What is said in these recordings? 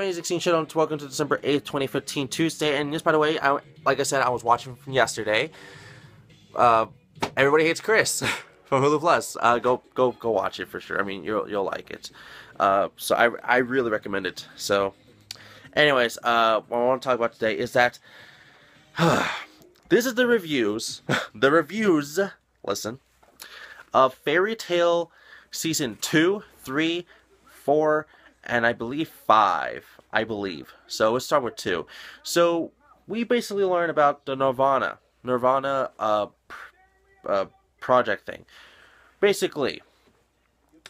amazing scene show. Welcome to December 8th, 2015, Tuesday. And just by the way, like I said, I was watching from yesterday. Everybody Hates Chris from Hulu Plus. Go watch it for sure. I mean, you'll like it. So I really recommend it. So, anyways, what I want to talk about today is that this is the reviews. Listen, of FairyTail season 2, 3, 4, and I believe 5. So let's start with 2. So we basically learn about the Nirvana project thing. Basically,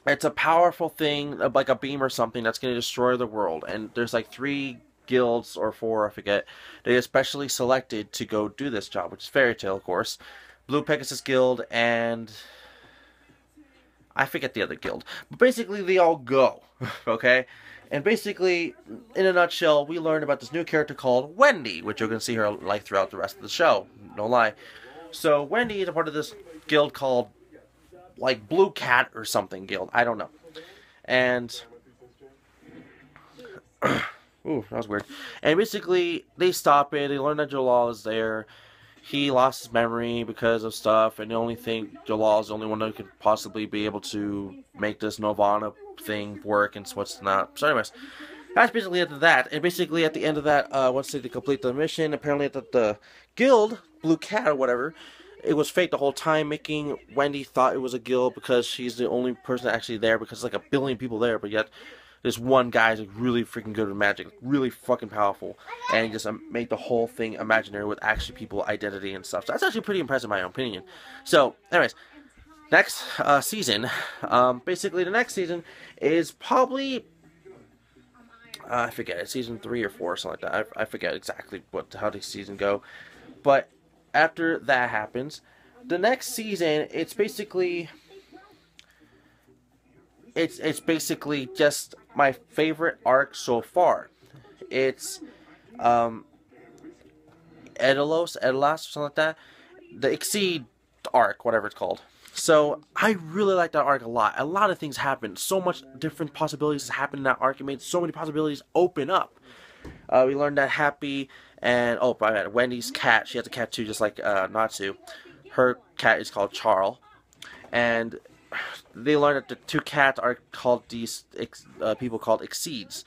it's a powerful thing, like a beam or something, that's going to destroy the world. And there's like 3 guilds, or 4, I forget. They especially selected to go do this job, which is FairyTail, of course. Blue Pegasus Guild, and I forget the other guild. But basically, they all go, okay? And basically, in a nutshell, we learned about this new character called Wendy, which you're going to see her like throughout the rest of the show. No lie. So Wendy is a part of this guild called, like, Blue Cat or something guild. I don't know. And ooh, that was weird. And basically, they stop it. They learn that Jalal is there. He lost his memory because of stuff, and the only thing, Jalal is the only one that could possibly be able to make this Nirvana thing work, and what's not. So anyways, that's basically it to that. And basically at the end of that, once they complete the mission, apparently the guild, Blue Cat or whatever, it was fake the whole time, making Wendy thought it was a guild because she's the only person actually there, because there's like 1 billion people there, but yet this one guy is like really freaking good with magic, really fucking powerful, and he just made the whole thing imaginary with actually people identity and stuff. So that's actually pretty impressive in my own opinion. So, anyways, next season, basically the next season is probably, I forget, it's season 3 or 4 or something like that. I forget exactly how the season go, but after that happens, the next season, it's basically just my favorite arc so far. It's Edelos, or something like that. The Exceed arc, whatever it's called. So I really like that arc a lot. A lot of things happened. So much different possibilities happened in that arc. It made so many possibilities open up. We learned that Happy and Wendy's cat. She has a cat too, just like Natsu. Her cat is called Charl, and they learned that the 2 cats are called these people called Exceeds.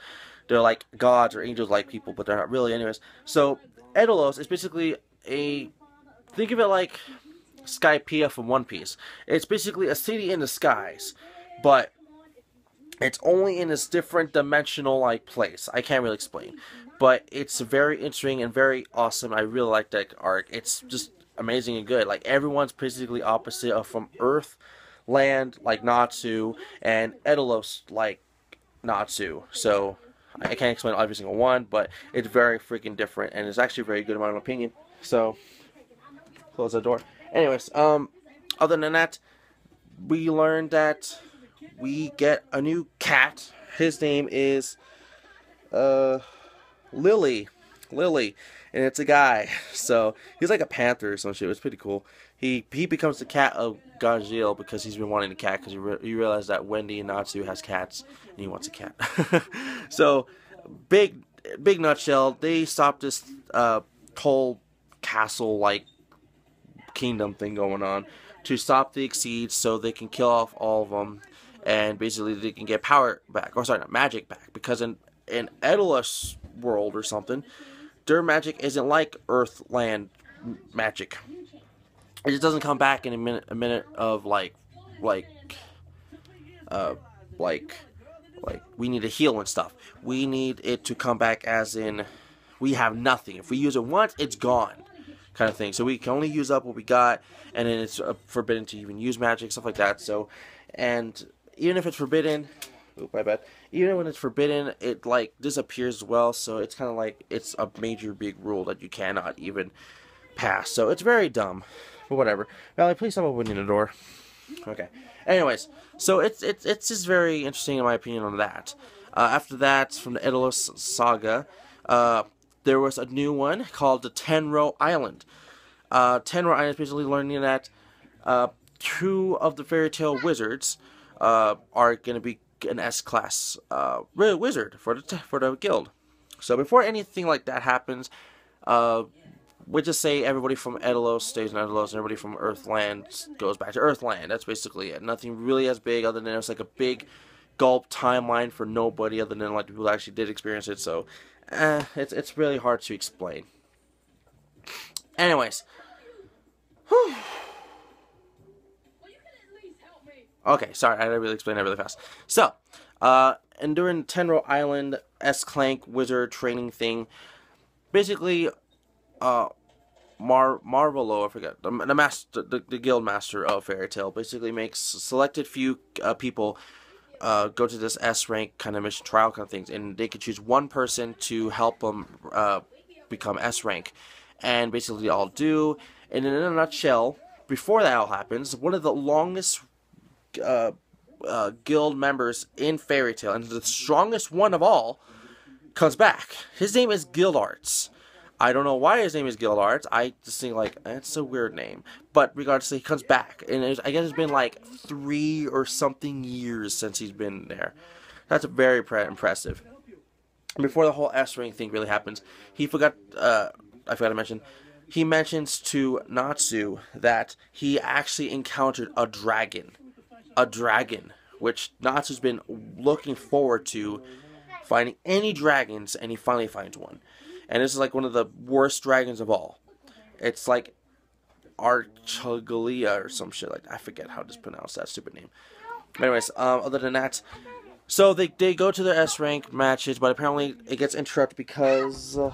They're like gods or angels like people, but they're not really. Anyways, so Edelos is basically think of it like Skypiea from One Piece. It's basically a city in the skies, but it's only in this different dimensional like place. I can't really explain, but it's very interesting and very awesome. I really like that arc. It's just amazing and good. Like, everyone's basically opposite of from Earth, Land, like Natsu, and Edelos, like Natsu. So I can't explain every single one, but it's very freaking different, and it's actually very good in my own opinion. So close the door. Anyways, other than that, we learned that we get a new cat. His name is Lily, and it's a guy. So he's like a panther or some shit. It's pretty cool. He becomes the cat of Gajil because he's been wanting a cat, because he realized that Wendy and Natsu has cats and he wants a cat. So big nutshell, they stopped this whole castle like kingdom thing going on to stop the Exceeds, so they can kill off all of them, and basically they can get power back, or sorry, not magic back, because in Edelos world or something, their magic isn't like Earth Land magic. It just doesn't come back in a minute of like we need to heal and stuff. We need it to come back as in we have nothing. If we use it once, it's gone, kind of thing. So we can only use up what we got, and then it's forbidden to even use magic, stuff like that. So, and even if it's forbidden, oop, my bad. Even when it's forbidden, it like disappears as well. So it's kind of like it's a major big rule that you cannot even pass. So it's very dumb, but whatever. Valerie, please stop opening the door. Okay. Anyways, so it's just very interesting in my opinion on that. After that, from the Edelos saga, there was a new one called the Tenro Island. Tenro Island is basically learning that 2 of the FairyTail wizards are going to be an S-class wizard for the guild. So before anything like that happens, we just say everybody from Edelos stays in Edelos, and everybody from Earthland goes back to Earthland. That's basically it. Nothing really as big, other than it's like a big gulp timeline for nobody, other than like people that actually did experience it. So, it's really hard to explain. Anyways, whew. Okay, sorry, I didn't really explain that really fast. So, and during Tenro Island S-Clank wizard training thing, basically, Marvolo, I forget, the guild master of FairyTail, basically makes selected few people go to this S rank kind of mission trial kind of things, and they can choose one person to help them become S rank, and basically they all do. And in a nutshell, before that all happens, one of the longest guild members in FairyTail, and the strongest one of all, comes back. His name is Guildarts. I don't know why his name is Guildarts. I just think, like, that's a weird name. But regardless, he comes back. And I guess it's been, like, 3 or something years since he's been there. That's very impressive. Before the whole S-Ring thing really happens, he forgot, I forgot to mention, he mentions to Natsu that he actually encountered a dragon. A dragon. Which Natsu's been looking forward to finding any dragons, and he finally finds one. And this is like one of the worst dragons of all. It's like Archagalia or some shit like that. I forget how to pronounce that stupid name. But anyways, other than that, so they go to their S rank matches, but apparently it gets interrupted because I'm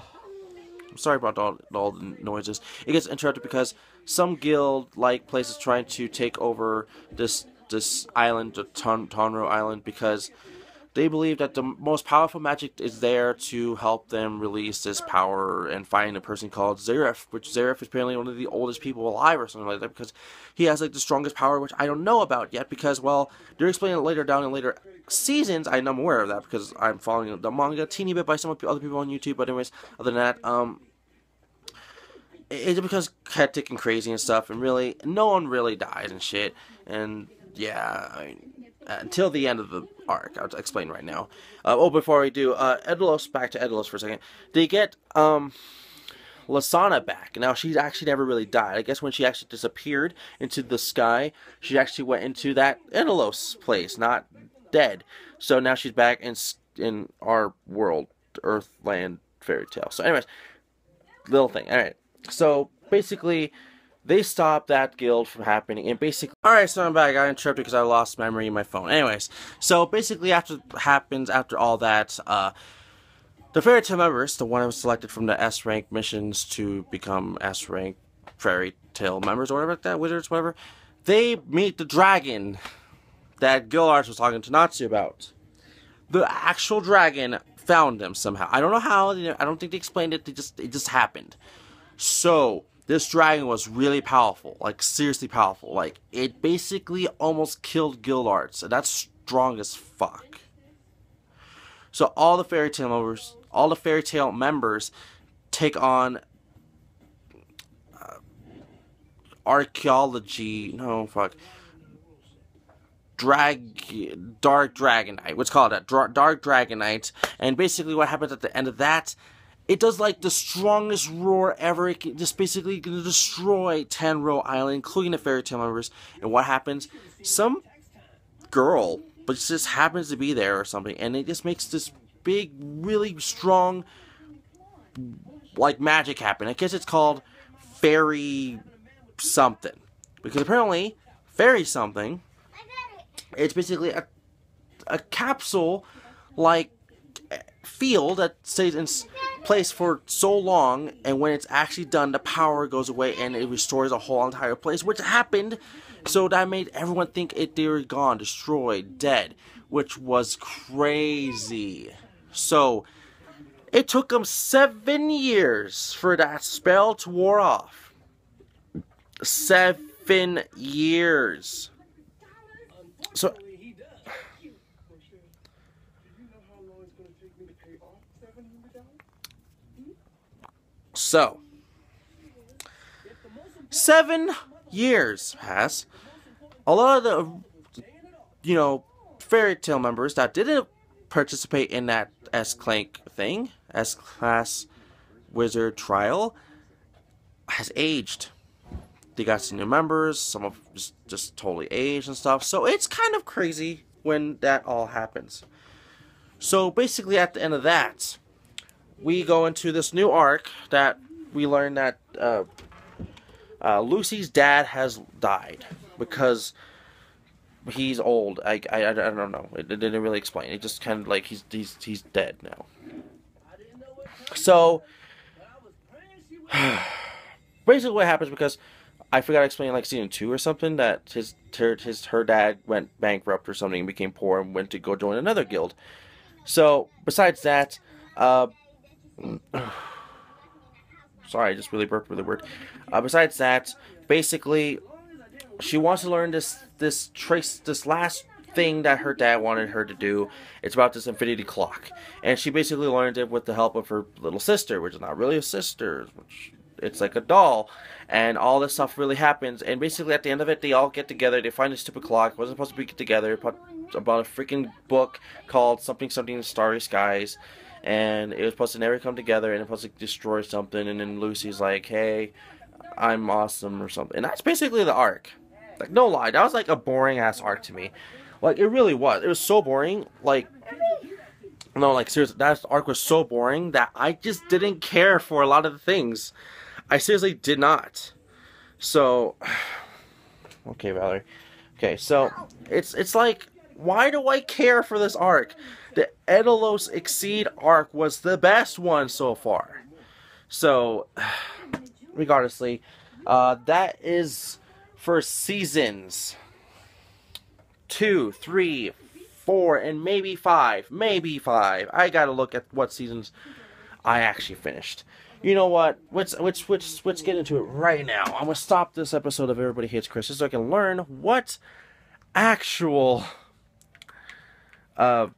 sorry about all the noises. It gets interrupted because some guild like place is trying to take over this island, the Tonro Island, because they believe that the most powerful magic is there to help them release this power and find a person called Zareth, which Zareth is apparently one of the oldest people alive or something like that, because he has like the strongest power, which I don't know about yet, because, well, they're explaining it later down in later seasons. I'm aware of that because I'm following the manga a teeny bit by some other people on YouTube, but anyways, other than that, it's because hectic and crazy and stuff, and really, no one really dies and shit, and yeah, I mean, until the end of the arc. I'll explain right now. Before we do, Edelos, back to Edelos for a second. They get, Lasana back. Now, she's actually never really died. I guess when she actually disappeared into the sky, she actually went into that Edelos place, not dead. So now she's back in our world, Earthland FairyTail. So anyways, little thing. Alright. So, basically, they stopped that guild from happening, and basically... Alright, so I'm back. I got interrupted because I lost memory in my phone. Anyways, so basically after all that, the FairyTail members, the one who was selected from the S-rank missions to become S-rank FairyTail members, or whatever like that, wizards, whatever, they meet the dragon that Guildarts was talking to Natsu about. The actual dragon found them somehow. I don't know how, I don't think they explained it, it just happened. So... this dragon was really powerful, like seriously powerful. Like, it basically almost killed Guildarts, and that's strong as fuck. So all the FairyTail members take on Dark Dragonite. What's called that? Dark Dragonite. And basically what happens at the end of that, it does like the strongest roar ever. It can just basically gonna destroy Tenro Island, including the FairyTail members. And what happens? Some girl, but it just happens to be there or something, and it just makes this big, really strong, like, magic happen. I guess it's called Fairy something, because apparently Fairy something, it's basically a capsule like field that stays in place for so long, and when it's actually done, the power goes away and it restores a whole entire place, which happened. So that made everyone think they were gone, destroyed, dead, which was crazy. So it took them 7 years for that spell to wear off. 7 years. So, 7 years pass. A lot of the, FairyTail members that didn't participate in that S-Clank thing, S-Class Wizard trial, has aged. They got some new members, some of just totally aged and stuff. So it's kind of crazy when that all happens. So basically at the end of that, we go into this new arc that we learn that Lucy's dad has died because he's old. I don't know. It didn't really explain. It just kind of like he's dead now. So basically what happens, because I forgot to explain like season 2 or something, that her dad went bankrupt or something and became poor and went to go join another guild. So besides that, sorry, I just really burped really weird. Besides that, basically, she wants to learn this last thing that her dad wanted her to do. It's about this infinity clock, and she basically learned it with the help of her little sister, which is not really a sister, which it's like a doll, and all this stuff really happens. And basically, at the end of it, they all get together. They find a stupid clock. It wasn't supposed to be together. About a freaking book called something Starry Skies. And it was supposed to never come together, and it was supposed to destroy something, and then Lucy's like, hey, I'm awesome, or something. And that's basically the arc. Like, no lie, that was like a boring-ass arc to me. Like, it really was. It was so boring, like, no, like, seriously, that arc was so boring that I just didn't care for a lot of the things. I seriously did not. So, okay, Valerie. Okay, so, it's like, why do I care for this arc? The Edelos Exceed arc was the best one so far. So, regardlessly, that is for seasons 2, 3, 4, and maybe 5. Maybe 5. I gotta look at what seasons I actually finished. You know what? Let's get into it right now. I'm gonna stop this episode of Everybody Hates Chris so I can learn what actual arc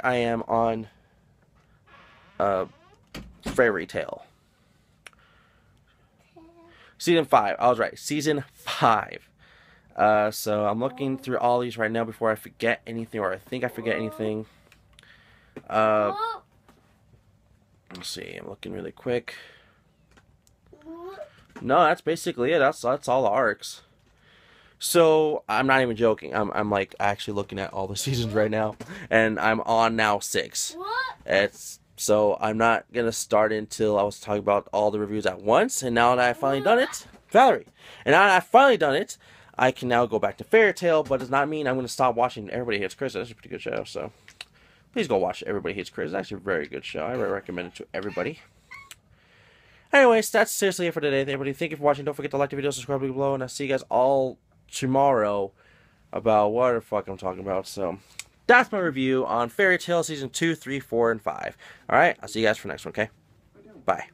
I am on FairyTail. Season 5. I was right. Season 5. So I'm looking through all these right now before I forget anything, or I think I forget anything. Let's see. I'm looking really quick. No, that's basically it. That's all the arcs. So I'm not even joking. I'm like actually looking at all the seasons right now, and I'm on now 6. So I'm not gonna start until I was talking about all the reviews at once. And now that I've finally done it, Valerie, and now that I've finally done it, I can now go back to FairyTail. But it does not mean I'm gonna stop watching Everybody Hates Chris. That's a pretty good show. So please go watch Everybody Hates Chris. It's actually a very good show. I recommend it to everybody. Anyways, that's seriously it for today. Everybody, thank you for watching. Don't forget to like the video, subscribe below, and I'll see you guys all tomorrow about what the fuck I'm talking about. So that's my review on FairyTail season 2, 3, 4, and 5. Alright, I'll see you guys for the next one, okay? Bye.